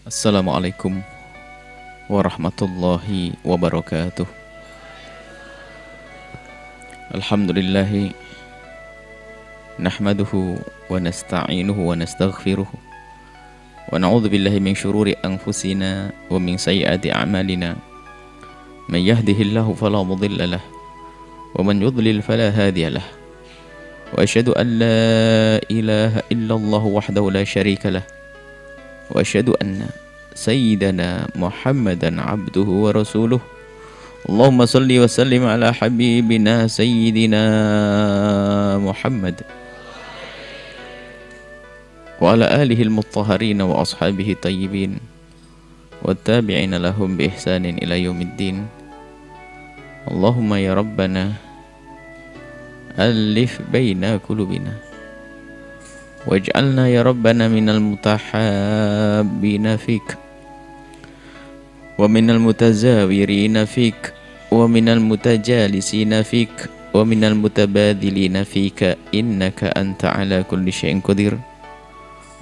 Assalamualaikum warahmatullahi wabarakatuh. Alhamdulillahi nahmaduhu wa nasta'inuhu wa nastaghfiruh wa na'udzu billahi min syururi anfusina wa min sayyiati a'malina. Man yahdihillahu fala mudilla lahu wa man yudlil fala hadiya lahu. Wa asyhadu an la ilaha illallah wahdahu la syarika lahu wa asyhadu anna sayyidana Muhammadan abduhu wa rasuluh. Allahumma salli wa sallim ala habibina sayyidina Muhammad wa ala alihi al-mutahharin wa ashabihi tayyibin wa tabi'ina lahum bi ihsanin ila yaumiddin. Allahumma ya rabbana alif baina qulubina waj'alna ya rabbana minal mutahabbina fik wa minal mutazawirina fik wa minal mutajalisina fik wa minal mutabadilina fika innaka anta ala kulli syai'in qadir.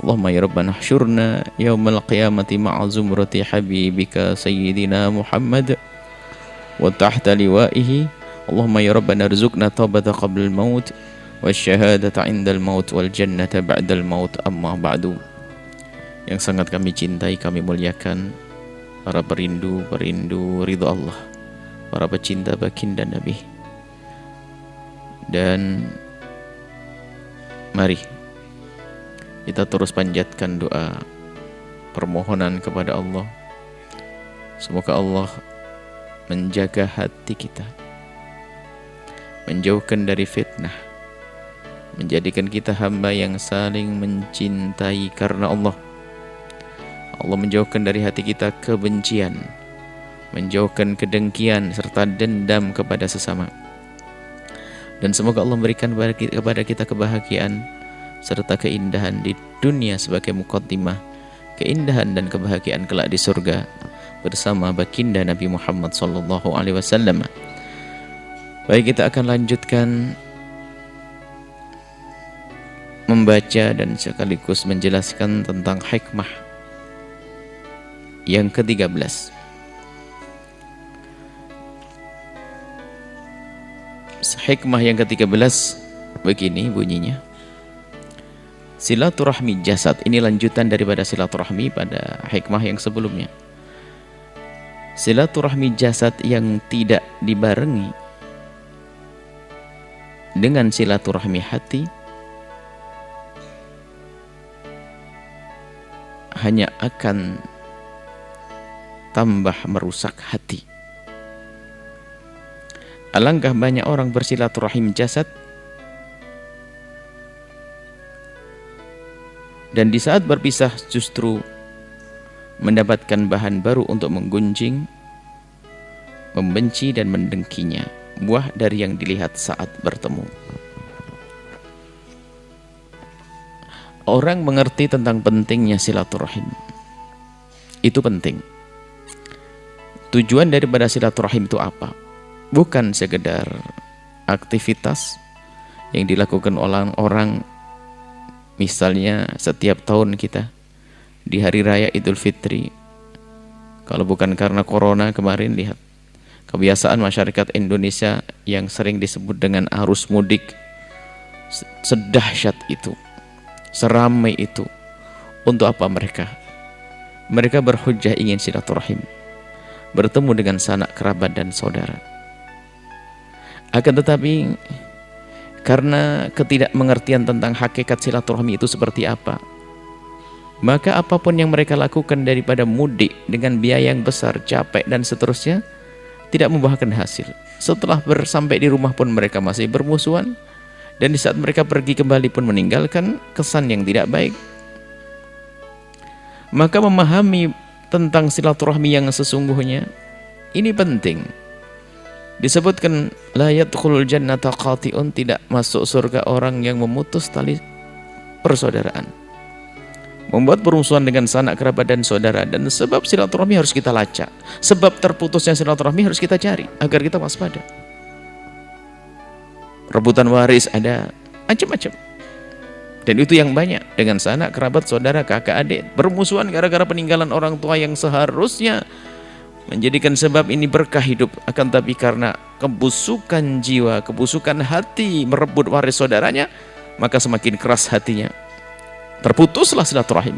Allahumma ya rabbana hsyurna yaumal qiyamati ma'a zumrati habibika sayyidina Muhammad wa tahta liwa'ihi. Allahumma ya rabbana rizukna taubata qabla al-maut wasyahadata indal maut wal jannata ba'dal maut, amma ba'du. Yang sangat kami cintai, kami muliakan para perindu ridha Allah, para pecinta baginda Nabi. Dan mari kita terus panjatkan doa permohonan kepada Allah. Semoga Allah menjaga hati kita, menjauhkan dari fitnah, menjadikan kita hamba yang saling mencintai karena Allah. Allah menjauhkan dari hati kita kebencian, menjauhkan kedengkian serta dendam kepada sesama. Dan semoga Allah memberikan kepada kita kebahagiaan serta keindahan di dunia sebagai muqaddimah keindahan dan kebahagiaan kelak di surga bersama baginda Nabi Muhammad SAW. Baik, kita akan lanjutkan membaca dan sekaligus menjelaskan tentang hikmah yang ke-13. Hikmah yang ke-13 begini bunyinya. Silaturahmi jasad. Ini lanjutan daripada silaturahmi pada hikmah yang sebelumnya. Silaturahmi jasad yang tidak dibarengi dengan silaturahmi hati hanya akan tambah merusak hati. Alangkah banyak orang bersilaturahim jasad, dan di saat berpisah justru mendapatkan bahan baru untuk menggunjing, membenci dan mendengkinya, buah dari yang dilihat saat bertemu. Orang mengerti tentang pentingnya silaturahim. Itu penting. Tujuan daripada silaturahim itu apa? Bukan sekedar aktivitas yang dilakukan oleh orang. Misalnya setiap tahun kita di hari raya Idul Fitri, kalau bukan karena corona kemarin, lihat kebiasaan masyarakat Indonesia yang sering disebut dengan arus mudik, sedahsyat itu, seramai itu. Untuk apa mereka? Mereka berhujjah ingin silaturahim, bertemu dengan sanak kerabat dan saudara. Akan tetapi karena ketidakmengertian tentang hakikat silaturahmi itu seperti apa, maka apapun yang mereka lakukan daripada mudik dengan biaya yang besar, capek dan seterusnya, tidak membuahkan hasil. Setelah sampai di rumah pun mereka masih bermusuhan, dan di saat mereka pergi kembali pun meninggalkan kesan yang tidak baik. Maka memahami tentang silaturahmi yang sesungguhnya ini penting. Disebutkan la yadkhulul jannata qati'un, tidak masuk surga orang yang memutus tali persaudaraan, membuat permusuhan dengan sanak kerabat dan saudara. Dan sebab silaturahmi harus kita lacak, sebab terputusnya silaturahmi harus kita cari agar kita waspada. Rebutan waris ada, macam-macam. Dan itu yang banyak dengan sanak, kerabat, saudara, kakak, adik bermusuhan gara-gara peninggalan orang tua yang seharusnya menjadikan sebab ini berkah hidup, akan tapi karena kebusukan jiwa, kebusukan hati merebut waris saudaranya, maka semakin keras hatinya, terputuslah silaturahim.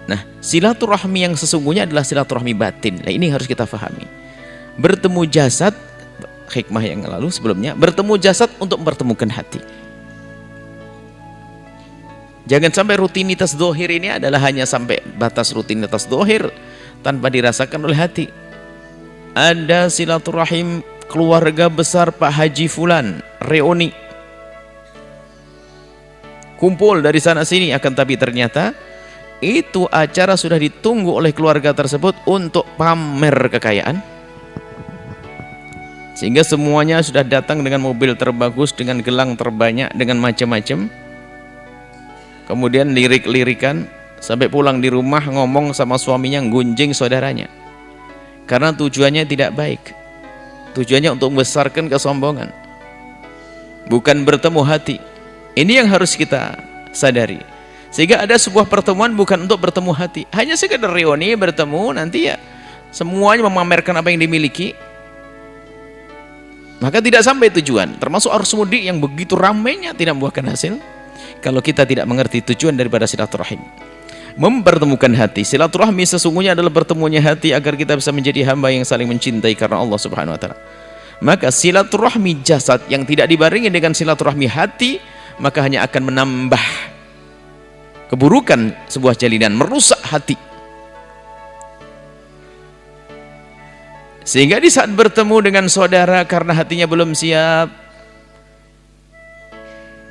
Nah, silaturahmi yang sesungguhnya adalah silaturahmi batin. Nah, ini harus kita fahami. Bertemu jasad, hikmah yang lalu sebelumnya, bertemu jasad untuk mempertemukan hati. Jangan sampai rutinitas dohir ini adalah hanya sampai batas rutinitas dohir tanpa dirasakan oleh hati. Ada silaturahim keluarga besar Pak Haji Fulan, reuni, kumpul dari sana sini, akan tapi ternyata itu acara sudah ditunggu oleh keluarga tersebut untuk pamer kekayaan, sehingga semuanya sudah datang dengan mobil terbagus, dengan gelang terbanyak, dengan macam-macam. Kemudian lirik-lirikan, sampai pulang di rumah ngomong sama suaminya, gunjing saudaranya. Karena tujuannya tidak baik. Tujuannya untuk membesarkan kesombongan, bukan bertemu hati. Ini yang harus kita sadari. Sehingga ada sebuah pertemuan bukan untuk bertemu hati, hanya sekedar reuni, bertemu, nanti ya semuanya memamerkan apa yang dimiliki, maka tidak sampai tujuan. Termasuk arus mudik yang begitu ramainya tidak membuahkan hasil kalau kita tidak mengerti tujuan daripada silaturahim. Mempertemukan hati. Silaturahmi sesungguhnya adalah bertemunya hati agar kita bisa menjadi hamba yang saling mencintai karena Allah Subhanahu wa taala. Maka silaturahmi jasad yang tidak dibarengi dengan silaturahmi hati, maka hanya akan menambah keburukan sebuah jalinan, merusak hati. Sehingga di saat bertemu dengan saudara karena hatinya belum siap,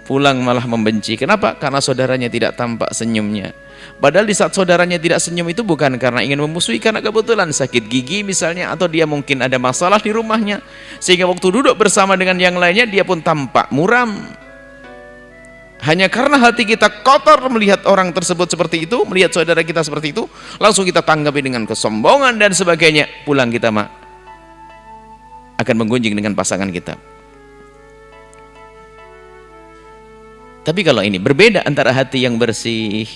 pulang malah membenci. Kenapa? Karena saudaranya tidak tampak senyumnya. Padahal di saat saudaranya tidak senyum itu bukan karena ingin memusuhi, karena kebetulan sakit gigi misalnya, atau dia mungkin ada masalah di rumahnya, sehingga waktu duduk bersama dengan yang lainnya dia pun tampak muram. Hanya karena hati kita kotor melihat orang tersebut seperti itu, melihat saudara kita seperti itu, langsung kita tanggapi dengan kesombongan dan sebagainya. Pulang kita akan menggunjing dengan pasangan kita. Tapi kalau ini berbeda antara hati yang bersih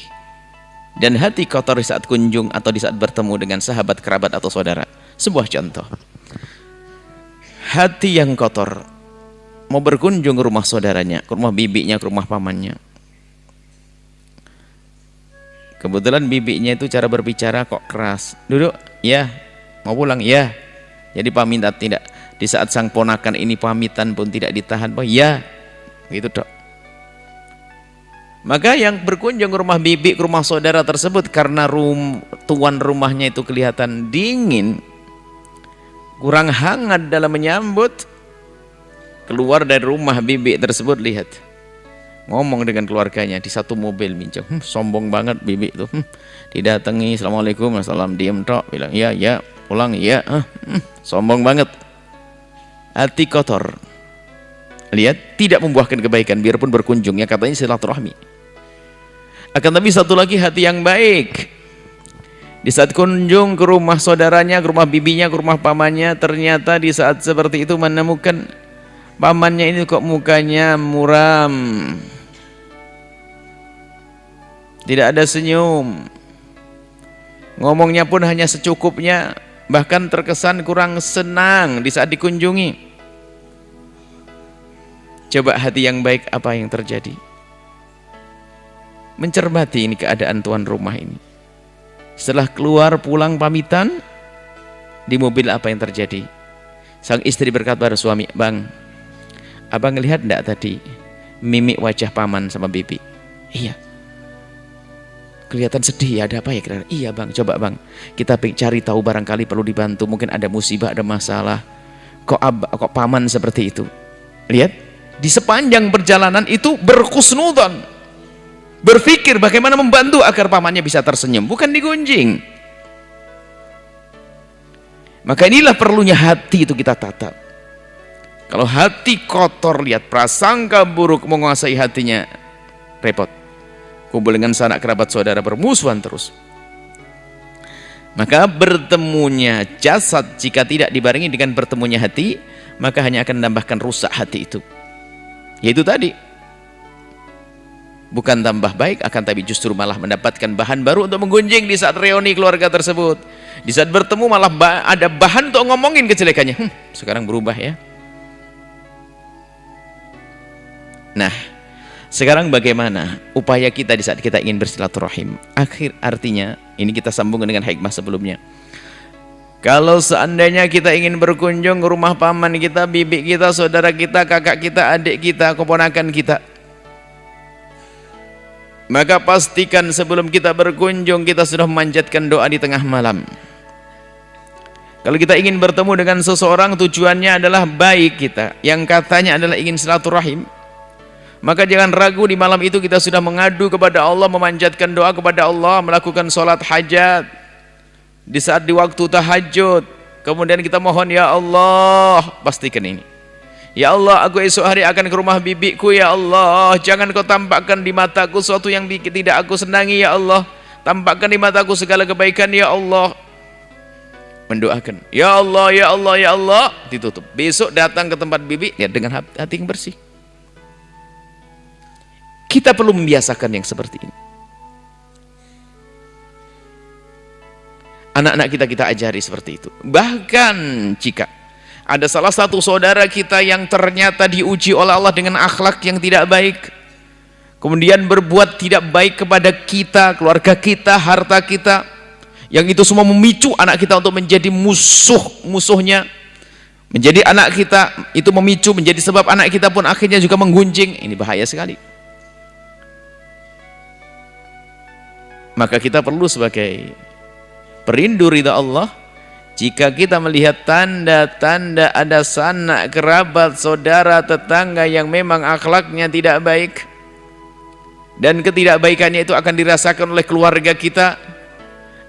dan hati kotor di saat kunjung atau di saat bertemu dengan sahabat, kerabat atau saudara. Sebuah contoh. Hati yang kotor mau berkunjung ke rumah saudaranya, ke rumah bibinya, ke rumah pamannya. Kebetulan bibinya itu cara berbicara kok keras. Duduk, ya. Mau pulang, ya. Jadi pamitan tidak. Di saat sang ponakan ini pamitan pun tidak ditahan, ya. Gitu dok. Maka yang berkunjung ke rumah bibi, ke rumah saudara tersebut, karena tuan rumahnya itu kelihatan dingin, kurang hangat dalam menyambut, keluar dari rumah bibi tersebut, lihat, ngomong dengan keluarganya di satu mobil minjem. Sombong banget bibi itu. Didatangi, assalamualaikum, assalam, diem tok, bilang ya, ya, pulang, ya. Sombong banget. Hati kotor. Lihat, tidak membuahkan kebaikan biarpun berkunjung, yang katanya silaturahmi. Akan tapi satu lagi hati yang baik. Di saat kunjung ke rumah saudaranya, ke rumah bibinya, ke rumah pamannya, ternyata di saat seperti itu menemukan pamannya ini kok mukanya muram, tidak ada senyum, ngomongnya pun hanya secukupnya, bahkan terkesan kurang senang di saat dikunjungi. Coba hati yang baik apa yang terjadi? Mencermati ini keadaan tuan rumah ini. Setelah keluar pulang pamitan, di mobil apa yang terjadi? Sang istri berkata pada suami, bang, abang lihat enggak tadi mimik wajah paman sama bibi? Iya. Kelihatan sedih ya, ada apa ya kira-kira? Iya bang, coba bang, kita cari tahu, barangkali perlu dibantu, mungkin ada musibah, ada masalah. Kok paman seperti itu? Lihat, di sepanjang perjalanan itu berkusnudan, berpikir bagaimana membantu agar pamannya bisa tersenyum, bukan digunjing. Maka inilah perlunya hati itu kita tata. Kalau hati kotor, lihat, prasangka buruk menguasai hatinya, repot. Kumpul dengan sanak kerabat saudara bermusuhan terus. Maka bertemunya jasad jika tidak dibarengi dengan bertemunya hati, maka hanya akan menambahkan rusak hati itu. Yaitu tadi, bukan tambah baik, akan tapi justru malah mendapatkan bahan baru untuk menggunjing di saat reuni keluarga tersebut. Di saat bertemu malah ada bahan untuk ngomongin kejelekannya. Sekarang berubah ya. Nah, sekarang bagaimana upaya kita di saat kita ingin bersilaturahim? Artinya, ini kita sambung dengan hikmah sebelumnya. Kalau seandainya kita ingin berkunjung ke rumah paman kita, bibi kita, saudara kita, kakak kita, adik kita, keponakan kita, maka pastikan sebelum kita berkunjung kita sudah memanjatkan doa di tengah malam. Kalau kita ingin bertemu dengan seseorang tujuannya adalah baik kita, yang katanya adalah ingin silaturahim, maka jangan ragu di malam itu kita sudah mengadu kepada Allah, memanjatkan doa kepada Allah, melakukan sholat hajat di saat di waktu tahajud. Kemudian kita mohon, ya Allah, pastikan ini, ya Allah, aku esok hari akan ke rumah bibiku, ya Allah, jangan kau tampakkan di mataku sesuatu yang tidak aku senangi, ya Allah, tampakkan di mataku segala kebaikan, ya Allah. Mendoakan, ya Allah, ya Allah, ya Allah, ditutup. Besok datang ke tempat bibi ya dengan hati yang bersih. Kita perlu membiasakan yang seperti ini. Anak-anak kita ajari seperti itu. Bahkan jika ada salah satu saudara kita yang ternyata diuji oleh Allah dengan akhlak yang tidak baik, kemudian berbuat tidak baik kepada kita, keluarga kita, harta kita, yang itu semua memicu anak kita untuk menjadi musuhnya, menjadi anak kita itu memicu, menjadi sebab anak kita pun akhirnya juga menggunjing. Ini bahaya sekali. Maka kita perlu sebagai perindu ridha Allah, jika kita melihat tanda-tanda ada sanak kerabat, saudara, tetangga yang memang akhlaknya tidak baik, dan ketidakbaikannya itu akan dirasakan oleh keluarga kita,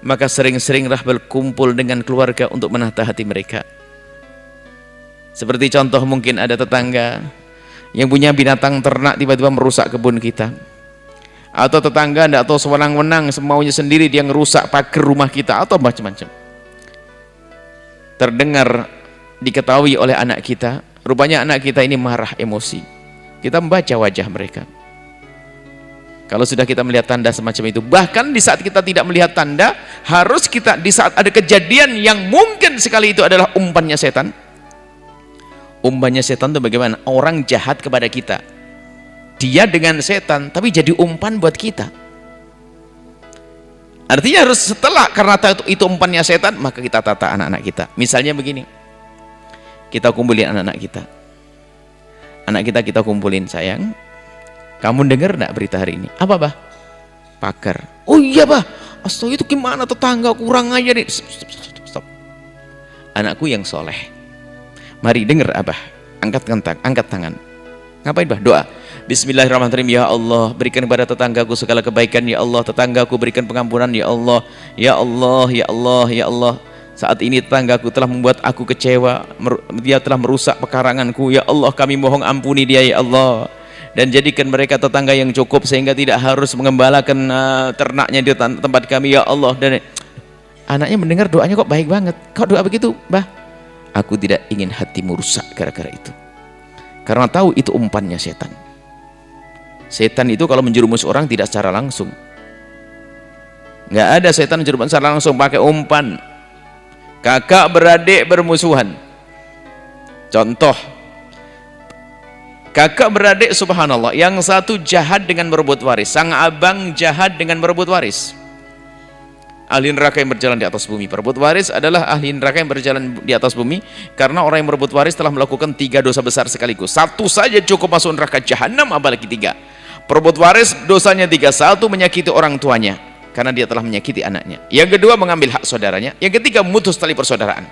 maka sering-seringlah berkumpul dengan keluarga untuk menatah hati mereka. Seperti contoh, mungkin ada tetangga yang punya binatang ternak tiba-tiba merusak kebun kita, atau tetangga tidak tahu sewenang-wenang semaunya sendiri dia ngerusak pagar rumah kita, atau macam-macam. Terdengar, diketahui oleh anak kita, rupanya anak kita ini marah, emosi. Kita membaca wajah mereka. Kalau sudah kita melihat tanda semacam itu, bahkan di saat kita tidak melihat tanda, harus kita di saat ada kejadian yang mungkin sekali itu adalah umpannya setan. Umpannya setan itu bagaimana? Orang jahat kepada kita, dia dengan setan tapi jadi umpan buat kita. Artinya harus setelah, karena itu umpannya setan, maka kita tata anak-anak kita. Misalnya begini, kita kumpulin anak-anak kita, kita kumpulin, sayang, kamu dengar enggak berita hari ini? Apa, bah? Pagar. Oh iya, bah. Astaga, itu gimana tetangga kurang aja nih. Stop. Anakku yang soleh, mari dengar, abah. Angkat tangan. Ngapain, bah? Doa. Bismillahirrahmanirrahim. Ya Allah, berikan kepada tetanggaku segala kebaikan, ya Allah. Tetanggaku berikan pengampunan, ya Allah. Ya Allah, ya Allah, ya Allah. Saat ini tetanggaku telah membuat aku kecewa, dia telah merusak pekaranganku, ya Allah, kami mohon ampuni dia, ya Allah. Dan jadikan mereka tetangga yang cukup sehingga tidak harus mengembalakan ternaknya di tempat kami, ya Allah. Dan anaknya mendengar doanya kok baik banget. Kok doa begitu, bah? Aku tidak ingin hatimu rusak gara-gara itu, karena tahu itu umpannya setan. Setan itu kalau menjerumus orang tidak secara langsung. Nggak ada setan menjerumus secara langsung, pakai umpan. Kakak beradik bermusuhan. Contoh, kakak beradik, subhanallah, yang satu jahat dengan merebut waris, sang abang jahat dengan merebut waris. Ahli neraka yang berjalan di atas bumi. Perebut waris adalah ahli neraka yang berjalan di atas bumi, karena orang yang merebut waris telah melakukan 3 dosa besar sekaligus. Satu saja cukup masuk neraka jahanam, apalagi 3. Perebut waris dosanya 3. 1, menyakiti orang tuanya karena dia telah menyakiti anaknya. Yang kedua, mengambil hak saudaranya. Yang ketiga, memutus tali persaudaraan.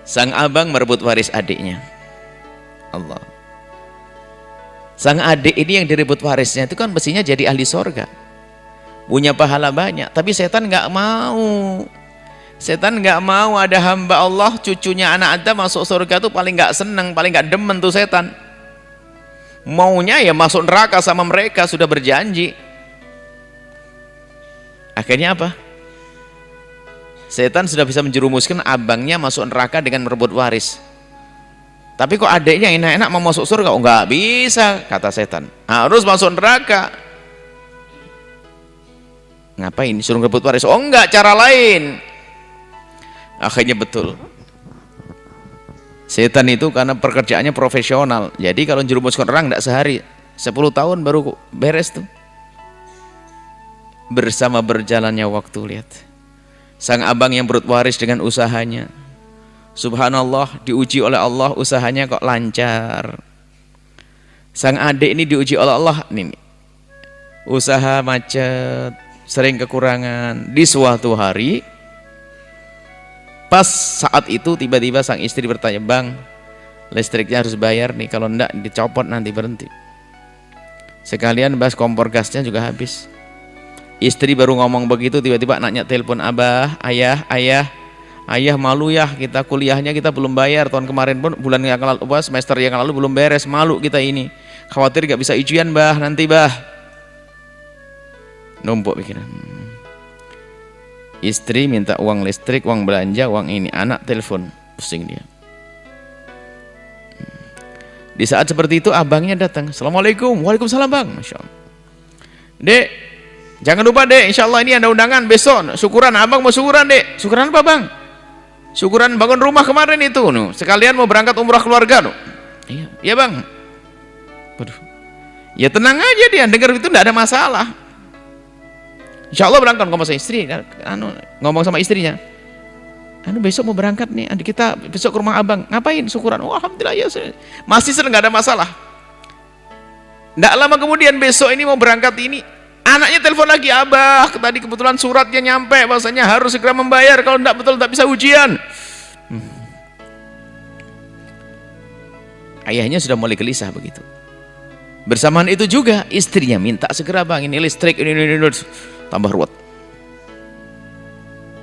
Sang abang merebut waris adiknya. Allah. Sang adik ini yang direbut warisnya itu kan mestinya jadi ahli sorga, punya pahala banyak, tapi setan nggak mau. Setan nggak mau ada hamba Allah, cucunya anak Adam masuk surga tuh paling nggak seneng, paling nggak demen tuh setan. Maunya ya masuk neraka sama mereka, sudah berjanji. Akhirnya apa? Setan sudah bisa menjerumuskan abangnya masuk neraka dengan merebut waris. Tapi kok adiknya enak-enak mau masuk surga? Oh, nggak bisa, kata setan. Harus masuk neraka. Ngapain? Suruh ngerebut waris? Oh enggak, cara lain. Akhirnya betul. Setan itu karena pekerjaannya profesional. Jadi kalau jerumuskan orang enggak sehari, 10 tahun baru beres tuh. Bersama berjalannya waktu, lihat. Sang abang yang berut waris dengan usahanya. Subhanallah, diuji oleh Allah, usahanya kok lancar. Sang adik ini diuji oleh Allah, nih, usaha macet, sering kekurangan. Di suatu hari, pas saat itu tiba-tiba sang istri bertanya, bang, listriknya harus bayar nih, kalau enggak dicopot nanti berhenti. Sekalian bahas kompor gasnya juga habis. Istri baru ngomong begitu, tiba-tiba anaknya telepon, abah, ayah malu ya, kita kuliahnya kita belum bayar, tahun kemarin pun bulan yang lalu, semester yang lalu belum beres, malu kita ini, khawatir gak bisa ujian bah, nanti bah. Numpuk pikiran. Istri minta uang listrik, uang belanja, uang ini, anak telepon, pusing dia. Di saat seperti itu abangnya datang, assalamualaikum. Waalaikumsalam bang. Masya Allah. Dek, jangan lupa dek, insya Allah ini ada undangan besok, syukuran. Abang mau syukuran dek. Syukuran apa bang? Syukuran bangun rumah kemarin itu, no. Sekalian mau berangkat umrah keluarga, no. Iya, iya bang. Waduh. Ya tenang aja dia, dengar itu tidak ada masalah. Insya Allah berangkat. Ngomong sama istri, ngomong sama istrinya. Besok mau berangkat nih, adik kita besok ke rumah abang. Ngapain? Syukuran. Oh, alhamdulillah ya, masih senang, nggak ada masalah. Tidak lama kemudian besok ini mau berangkat ini, anaknya telepon lagi, abah, tadi kebetulan suratnya nyampe, bahasanya harus segera membayar, kalau tidak betul tidak bisa ujian. Ayahnya sudah mulai gelisah begitu. Bersamaan itu juga istrinya minta segera, bang, ini listrik, ini. Tambah ruwet.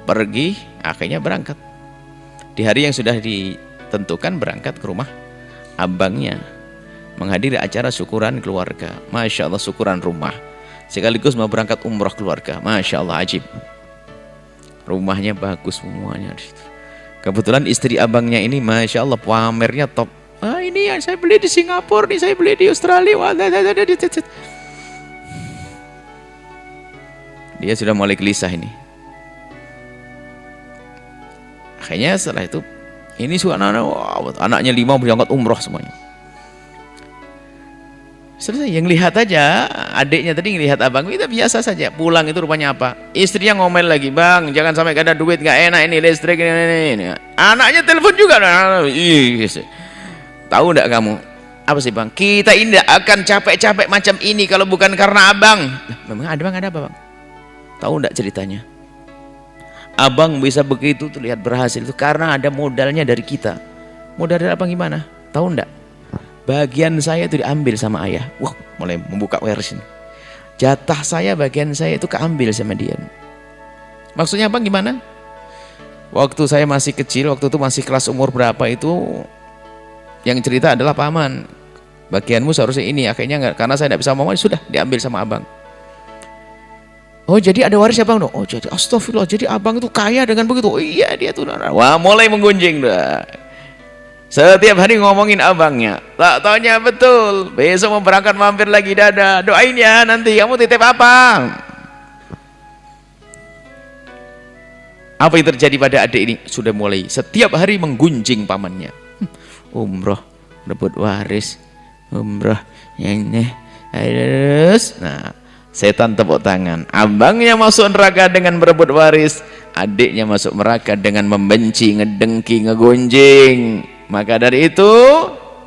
Pergi, akhirnya berangkat. Di hari yang sudah ditentukan berangkat ke rumah abangnya, menghadiri acara syukuran keluarga. Masya Allah, syukuran rumah sekaligus mau berangkat umroh keluarga. Masya Allah, ajib. Rumahnya bagus semuanya. Kebetulan istri abangnya ini Masya Allah pamernya top. Ini yang saya beli di Singapura, nih saya beli di Australia. Dia sudah mulai gelisah ini. Akhirnya setelah itu, ini anaknya 5 berangkat umroh semuanya. Selesai, yang lihat aja adiknya tadi ngelihat abang itu biasa saja. Pulang itu rupanya apa? Istrinya ngomel lagi, bang, jangan sampai gak ada duit, gak enak ini listrik ini. Anaknya telepon juga. Tahu enggak kamu? Apa sih bang? Kita ini tidak akan capek-capek macam ini kalau bukan karena abang. Memang ada bang, ada apa bang? Tahu enggak ceritanya? Abang bisa begitu terlihat berhasil itu karena ada modalnya dari kita. Modal dari abang gimana? Tahu enggak? Bagian saya itu diambil sama ayah. Wah, mulai membuka waris ini. Jatah saya, bagian saya itu keambil sama dia. Maksudnya abang gimana? Waktu saya masih kecil, waktu itu masih kelas umur berapa itu, yang cerita adalah paman. Bagianmu seharusnya ini, akhirnya enggak, karena saya tidak bisa ngomong, sudah diambil sama abang. Oh jadi ada waris ya bang? Oh jadi astagfirullah, jadi abang itu kaya dengan begitu. Oh iya dia tuh. Wah mulai menggunjing dah. Setiap hari ngomongin abangnya. Tak taunya betul, besok mau berangkat mampir lagi, dada. Doain ya nanti kamu titip apa? Apa yang terjadi pada adik ini? Sudah mulai setiap hari menggunjing pamannya. Umroh, rebut waris, umroh, ini harus. Nah, setan tepuk tangan. Abangnya masuk neraka dengan berebut waris, adiknya masuk neraka dengan membenci, ngedengki, ngegunjing. Maka dari itu,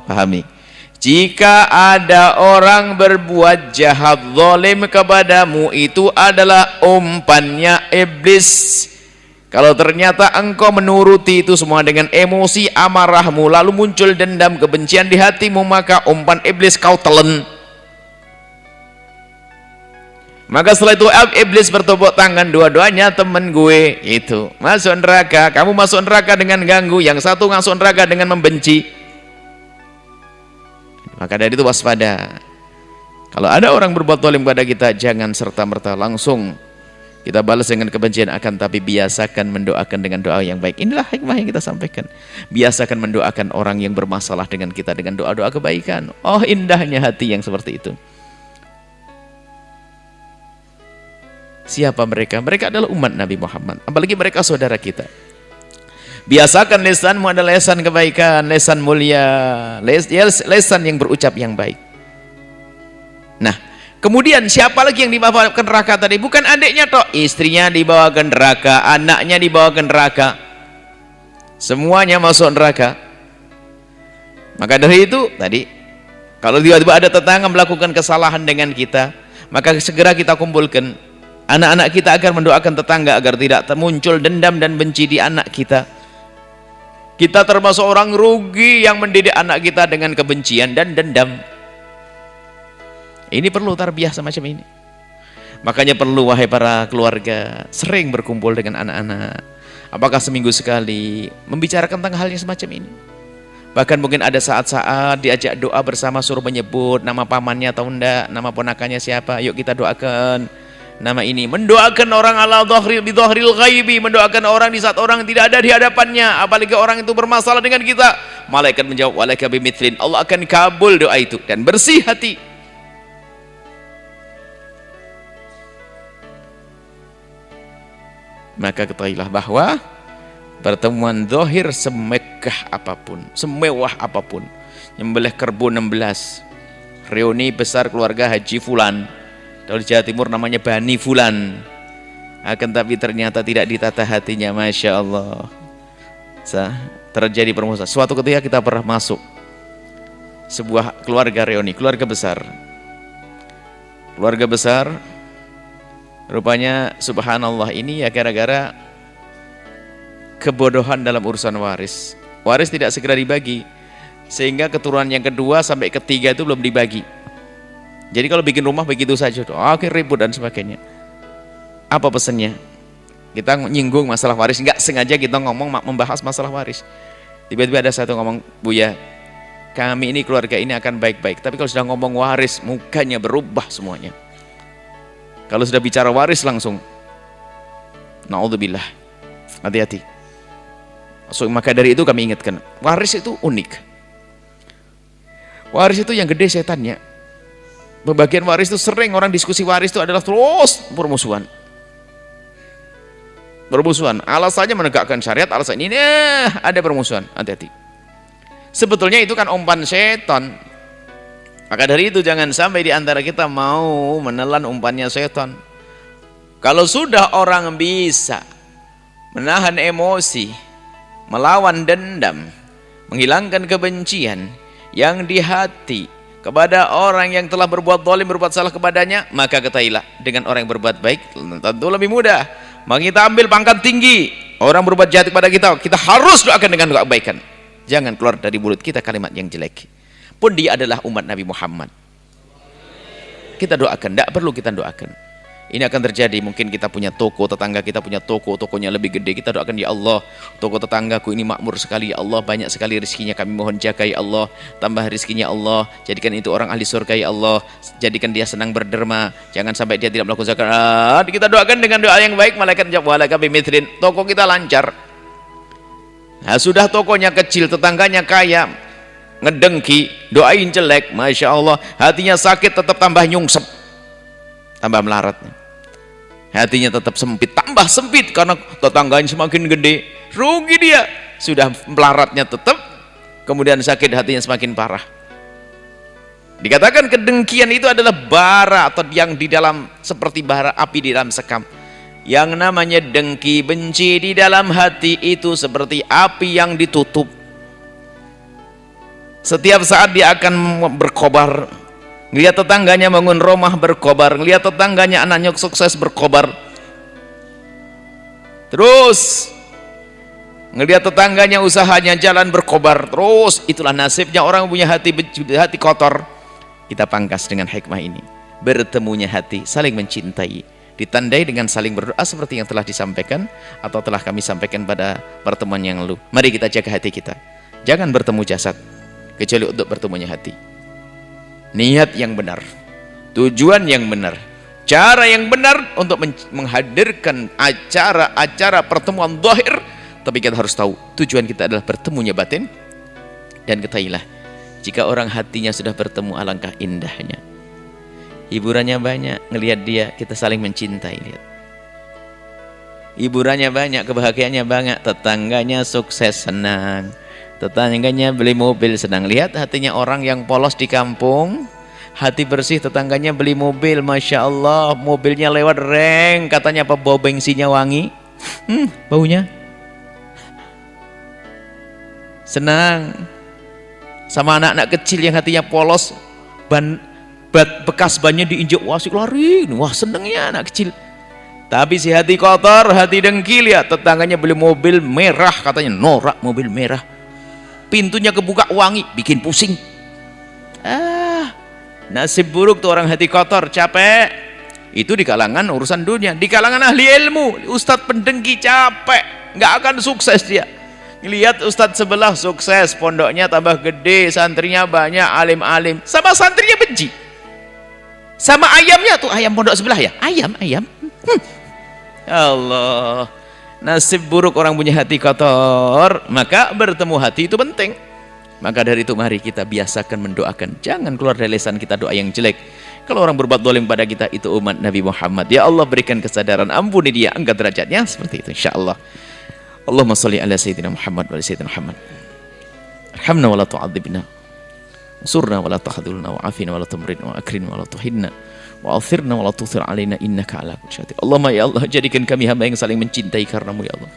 pahami, jika ada orang berbuat jahat, zalim kepadamu, itu adalah umpannya iblis. Kalau ternyata engkau menuruti itu semua dengan emosi amarahmu, lalu muncul dendam, kebencian di hatimu, maka umpan iblis kau telan. Maka setelah itu iblis bertepuk tangan, dua-duanya teman gue itu masuk neraka. Kamu masuk neraka dengan ganggu, yang satu masuk neraka dengan membenci. Maka dari itu waspada. Kalau ada orang berbuat zalim pada kita, jangan serta-merta langsung Kita balas dengan kebencian, akan tapi biasakan mendoakan dengan doa yang baik. Inilah hikmah yang kita sampaikan. Biasakan mendoakan orang yang bermasalah dengan kita dengan doa-doa kebaikan. Oh, indahnya hati yang seperti itu. Siapa mereka? Mereka adalah umat Nabi Muhammad. Apalagi mereka saudara kita. Biasakan lisanmu adalah lisan kebaikan, lisan mulia, lisan yang berucap yang baik. Nah, kemudian siapa lagi yang dibawa ke neraka tadi? Bukan adiknya toh, istrinya dibawa ke neraka, anaknya dibawa ke neraka. Semuanya masuk neraka. Maka dari itu tadi, kalau tiba-tiba ada tetangga melakukan kesalahan dengan kita, maka segera kita kumpulkan. Anak-anak kita agar mendoakan tetangga agar tidak muncul dendam dan benci di anak kita. Kita termasuk orang rugi yang mendidik anak kita dengan kebencian dan dendam. Ini perlu tarbiyah semacam ini. Makanya perlu, wahai para keluarga, sering berkumpul dengan anak-anak. Apakah seminggu sekali membicarakan tentang hal yang semacam ini. Bahkan mungkin ada saat-saat diajak doa bersama, suruh menyebut nama pamannya atau enggak, nama ponakannya siapa, yuk kita doakan nama ini. Mendoakan orang ala bidhahril ghaibi, mendoakan orang di saat orang tidak ada di hadapannya, apalagi orang itu bermasalah dengan kita. Malaikat menjawab, walaika bimithlin, Allah akan kabul doa itu dan bersih hati. Maka ketahuilah bahwa pertemuan zahir semegah apapun, semewah apapun, nyembelih kerbau 16, reuni besar keluarga Haji Fulan, kalau di Jawa Timur namanya Bani Fulan, akan tapi ternyata tidak ditata hatinya, Masya Allah. Terjadi permusuhan. Suatu ketika kita pernah masuk sebuah keluarga reuni, keluarga besar, rupanya subhanallah ini ya gara-gara kebodohan dalam urusan waris. Waris tidak segera dibagi, sehingga keturunan yang kedua sampai ketiga itu belum dibagi. Jadi kalau bikin rumah begitu saja, akhirnya ribut dan sebagainya. Apa pesannya? Kita nyinggung masalah waris, nggak sengaja kita ngomong membahas masalah waris. Tiba-tiba ada satu ngomong, Buya, kami ini keluarga ini akan baik-baik, tapi kalau sudah ngomong waris, mukanya berubah semuanya. Kalau sudah bicara waris langsung, naudzubillah, hati-hati. So, maka dari itu kami ingatkan, waris itu unik. Waris itu yang gede setannya. Pembagian waris itu sering orang diskusi waris itu adalah terus permusuhan. Alasannya menegakkan syariat, alasan ini ada permusuhan. Hati-hati. Sebetulnya itu kan umpan setan. Maka dari itu jangan sampai di antara kita mau menelan umpannya setan. Kalau sudah orang bisa menahan emosi, melawan dendam, menghilangkan kebencian yang di hati kepada orang yang telah berbuat zalim, berbuat salah kepadanya, maka ketahuilah dengan orang yang berbuat baik tentu lebih mudah. Maka kita ambil pangkat tinggi, orang berbuat jahat kepada kita, kita harus doakan dengan doa kebaikan. Jangan keluar dari mulut kita kalimat yang jelek. Pun dia adalah umat Nabi Muhammad. Kita doakan, tidak perlu kita doakan. Ini akan terjadi, mungkin kita punya toko, tetangga kita punya toko, tokonya lebih gede, kita doakan, ya Allah, toko tetanggaku ini makmur sekali, ya Allah, banyak sekali rezekinya, kami mohon jaga, ya Allah, tambah rezekinya, Allah, jadikan itu orang ahli surga, ya Allah, jadikan dia senang berderma, jangan sampai dia tidak melakukan zakat. Kita doakan dengan doa yang baik, malaikat menjawab, walaika bimithlin, toko kita lancar. Nah, sudah tokonya kecil, tetangganya kaya, ngedengki, doain jelek, Masya Allah, hatinya sakit, tetap tambah nyungsep, tambah melaratnya. Hatinya tetap sempit, tambah sempit karena tetangganya semakin gede, rugi dia. Sudah melaratnya tetap, kemudian sakit hatinya semakin parah. Dikatakan kedengkian itu adalah bara atau yang di dalam, seperti bara api di dalam sekam. Yang namanya dengki, benci di dalam hati itu seperti api yang ditutup. Setiap saat dia akan berkobar. Ngelihat tetangganya bangun rumah berkobar, ngelihat tetangganya anaknya sukses berkobar. Terus ngelihat tetangganya usahanya jalan berkobar. Terus itulah nasibnya orang punya hati kotor. Kita pangkas dengan hikmah ini. Bertemunya hati, saling mencintai, ditandai dengan saling berdoa seperti yang telah disampaikan atau telah kami sampaikan pada pertemuan yang lalu. Mari kita jaga hati kita. Jangan bertemu jasad kecuali untuk bertemunya hati. Niat yang benar, tujuan yang benar, cara yang benar untuk menghadirkan acara pertemuan zahir, tapi kita harus tahu tujuan kita adalah bertemunya batin. Dan ketahuilah, jika orang hatinya sudah bertemu, alangkah indahnya, hiburannya banyak, ngelihat dia kita saling mencintai. Lihat, hiburannya banyak, kebahagiaannya banyak, tetangganya sukses senang, tetangganya beli mobil senang. Lihat hatinya orang yang polos di kampung, hati bersih, tetangganya beli mobil, Masya Allah, mobilnya lewat reng, katanya apa, bau bensinnya wangi, baunya senang. Sama anak-anak kecil yang hatinya polos, bekas bannya diinjak, wah asik lari, wah senengnya anak kecil. Tapi si hati kotor, hati dengki, lihat tetangganya beli mobil merah, katanya norak mobil merah, pintunya kebuka wangi, bikin pusing. Nasib buruk tuh orang hati kotor, capek. Itu di kalangan urusan dunia. Di kalangan ahli ilmu, ustadz pendengki capek, nggak akan sukses dia. Lihat ustadz sebelah sukses, pondoknya tambah gede, santrinya banyak, alim-alim, sama santrinya benci. Sama ayamnya tuh, ayam pondok sebelah ya, ayam. Allah, nasib buruk orang punya hati kotor. Maka bertemu hati itu penting. Maka dari itu mari kita biasakan mendoakan, jangan keluar dari lisan kita doa yang jelek. Kalau orang berbuat zalim pada kita, itu umat Nabi Muhammad, ya Allah berikan kesadaran, ampuni dia, angkat derajatnya, seperti itu insyaallah. Allahumma sholli ala sayyidina Muhammad wa ala sayyidina Muhammad. Arhamna wa la tu'adzibna, surna wa la tahdhulna, wa afina wa la tumridna, wa akrimna wa la tuhinna, wa athirna wa la tuthir alaina innaka ala kulli syai'in. Allahumma ya Allah, jadikan kami hamba yang saling mencintai karenamu ya Allah.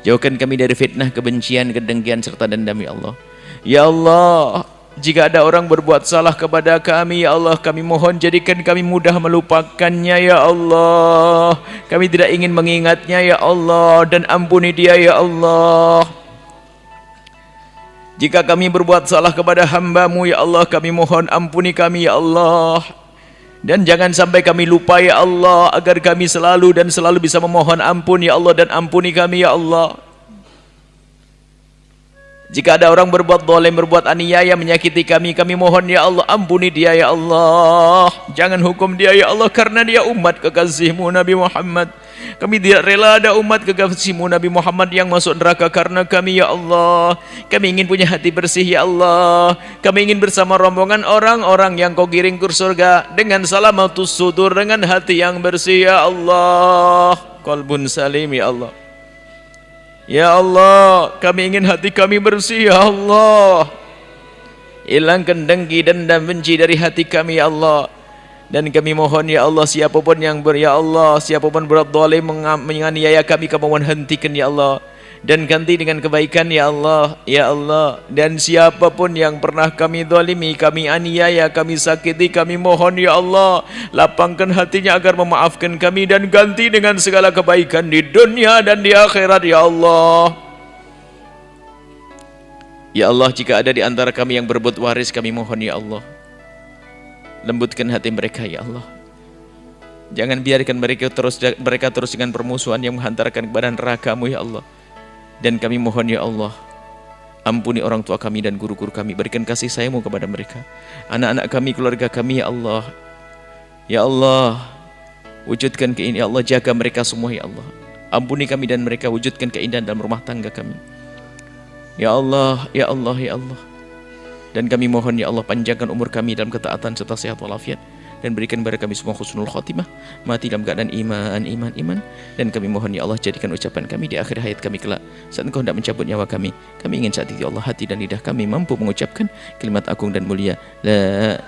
Jauhkan kami dari fitnah, kebencian, kedengkian serta dendam ya Allah. Ya Allah, jika ada orang berbuat salah kepada kami, ya Allah, kami mohon jadikan kami mudah melupakannya ya Allah. Kami tidak ingin mengingatnya ya Allah, dan ampuni dia ya Allah. Jika kami berbuat salah kepada hamba-Mu ya Allah, kami mohon ampuni kami ya Allah. Dan jangan sampai kami lupa ya Allah, agar kami selalu bisa memohon ampun ya Allah, dan ampuni kami ya Allah. Jika ada orang berbuat zalim, berbuat aniaya, menyakiti kami, kami mohon ya Allah, ampuni dia ya Allah. Jangan hukum dia ya Allah, karena dia umat kekasih-Mu Nabi Muhammad. Kami tidak rela ada umat kekasih-Mu Nabi Muhammad yang masuk neraka karena kami ya Allah. Kami ingin punya hati bersih ya Allah. Kami ingin bersama rombongan orang-orang yang Kau giring ke surga dengan salamatus sudur, dengan hati yang bersih ya Allah, qalbun salim ya Allah. Ya Allah, kami ingin hati kami bersih ya Allah. Hilangkan dengki, dendam, benci dari hati kami ya Allah. Dan kami mohon ya Allah, siapapun yang siapapun berbuat zalim, menganiaya kami, kami mohon hentikan ya Allah, dan ganti dengan kebaikan ya Allah, ya Allah. Dan siapapun yang pernah kami zalimi, kami aniaya, kami sakiti, kami mohon ya Allah, lapangkan hatinya agar memaafkan kami dan ganti dengan segala kebaikan di dunia dan di akhirat ya Allah. Ya Allah, jika ada di antara kami yang berbuat waris, kami mohon ya Allah, lembutkan hati mereka ya Allah. Jangan biarkan mereka terus dengan permusuhan yang menghantarkan kepada neraka-Mu ya Allah. Dan kami mohon ya Allah, ampuni orang tua kami dan guru-guru kami, berikan kasih sayang-Mu kepada mereka, anak-anak kami, keluarga kami ya Allah. Ya Allah, wujudkan keindahan ya Allah, jaga mereka semua ya Allah. Ampuni kami dan mereka, wujudkan keindahan dalam rumah tangga kami ya Allah, ya Allah, ya Allah. Dan kami mohon ya Allah, panjangkan umur kami dalam ketaatan serta sehat walafiat, dan berikan kepada kami semua husnul khotimah, mati dalam keadaan iman. Dan kami mohon ya Allah, jadikan ucapan kami di akhir hayat kami kelak, saat Engkau hendak mencabut nyawa kami. Kami ingin saat itu ya Allah, hati dan lidah kami mampu mengucapkan kalimat agung dan mulia, la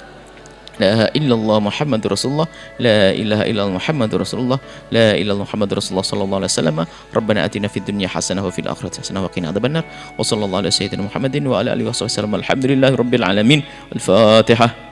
ilaha illallah Muhammadur Rasulullah, la ilaha illallah Muhammadur Rasulullah, la ilaha illallah Muhammadur Rasulullah sallallahu alaihi wasallam. Rabbana atina fid dunya hasanah wa fil akhirati hasanah wa qina adzabannar. Wa sallallahu ala sayyidina Muhammadin wa ala alihi wasallam. Alhamdulillahirabbil alamin. Al-Fatihah.